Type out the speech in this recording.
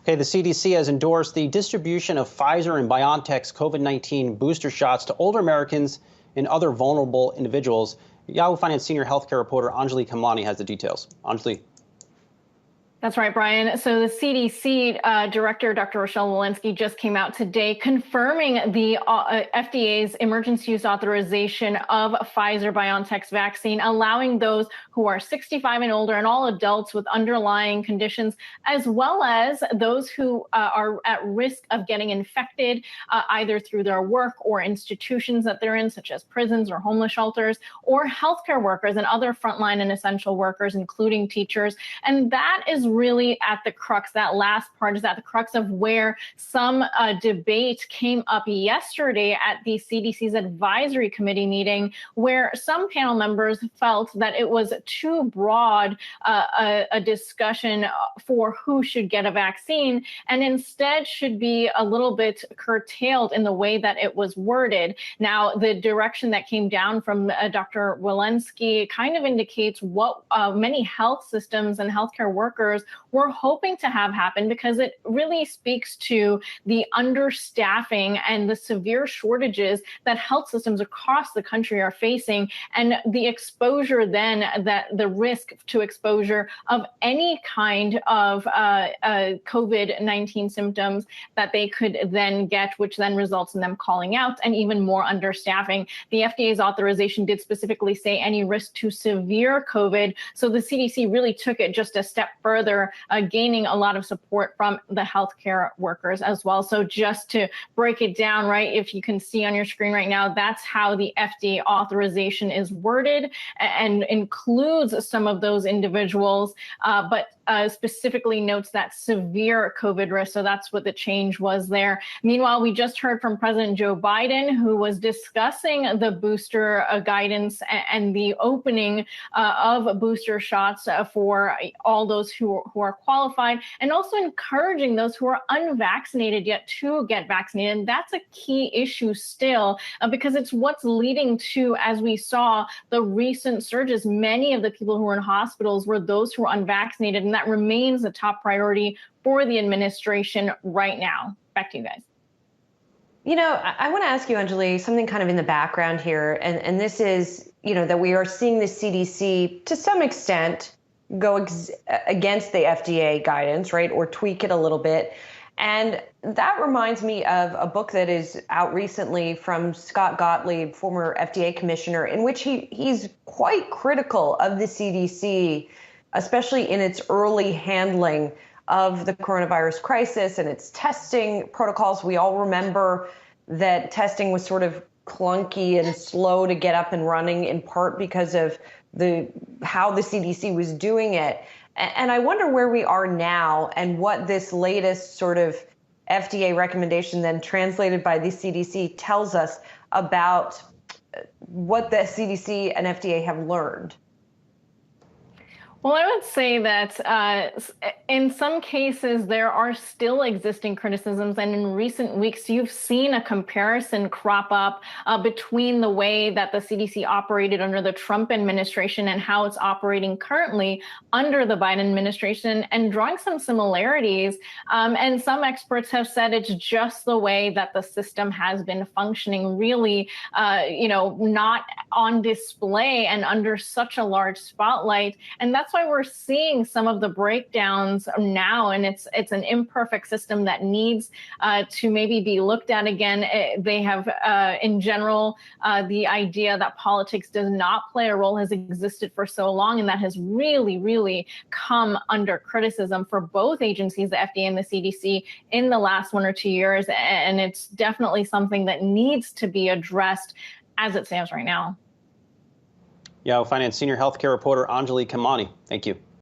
Okay, the CDC has endorsed the distribution of Pfizer and BioNTech's COVID-19 booster shots to older Americans and other vulnerable individuals. Yahoo Finance senior healthcare reporter Anjalee Khemlani has the details. Anjalee. That's right, Brian. So the CDC director, Dr. Rochelle Walensky, just came out today confirming the FDA's emergency use authorization of Pfizer-BioNTech's vaccine, allowing those who are 65 and older and all adults with underlying conditions, as well as those who are at risk of getting infected either through their work or institutions that they're in, such as prisons or homeless shelters, or healthcare workers and other frontline and essential workers, including teachers. And that is really at the crux, that last part is at the crux of where some debate came up yesterday at the CDC's advisory committee meeting, where some panel members felt that it was too broad a discussion for who should get a vaccine, and instead should be a little bit curtailed in the way that it was worded. Now, the direction that came down from Dr. Walensky kind of indicates what many health systems and healthcare workers were hoping to have happen, because it really speaks to the understaffing and the severe shortages that health systems across the country are facing, and the exposure then, that the risk to exposure of any kind of COVID-19 symptoms that they could then get, which then results in them calling out, and even more understaffing. The FDA's authorization did specifically say any risk to severe COVID, so the CDC really took it just a step further, gaining a lot of support from the healthcare workers as well. So just to break it down, right, if you can see on your screen right now, that's how the FDA authorization is worded, and includes some of those individuals, but specifically notes that severe COVID risk. So that's what the change was there. Meanwhile, we just heard from President Joe Biden, who was discussing the booster guidance and the opening of booster shots for all those who are qualified, and also encouraging those who are unvaccinated yet to get vaccinated. And that's a key issue still, because it's what's leading to, as we saw, the recent surges. Many of the people who were in hospitals were those who were unvaccinated, and that remains the top priority for the administration right now. Back to you guys. You know, I want to ask you, Anjalee, something kind of in the background here, and this is, you know, that we are seeing the CDC to some extent go against the FDA guidance, right, or tweak it a little bit. And that reminds me of a book that is out recently from Scott Gottlieb, former FDA commissioner, in which he's quite critical of the CDC, especially in its early handling of the coronavirus crisis and its testing protocols. We all remember that testing was sort of clunky and slow to get up and running, in part because of how the CDC was doing it. And I wonder where we are now and what this latest sort of FDA recommendation, then translated by the CDC, tells us about what the CDC and FDA have learned. Well, I would say that in some cases, there are still existing criticisms. And in recent weeks, you've seen a comparison crop up between the way that the CDC operated under the Trump administration and how it's operating currently under the Biden administration, and drawing some similarities. And some experts have said it's just the way that the system has been functioning, really, not on display and under such a large spotlight. And that's why we're seeing some of the breakdowns now, and it's an imperfect system that needs to maybe be looked at again. They have, in general, the idea that politics does not play a role has existed for so long, and that has really, really come under criticism for both agencies, the FDA and the CDC, in the last 1 or 2 years. And it's definitely something that needs to be addressed as it stands right now. Yahoo Finance senior healthcare reporter Anjalee Khemlani. Thank you.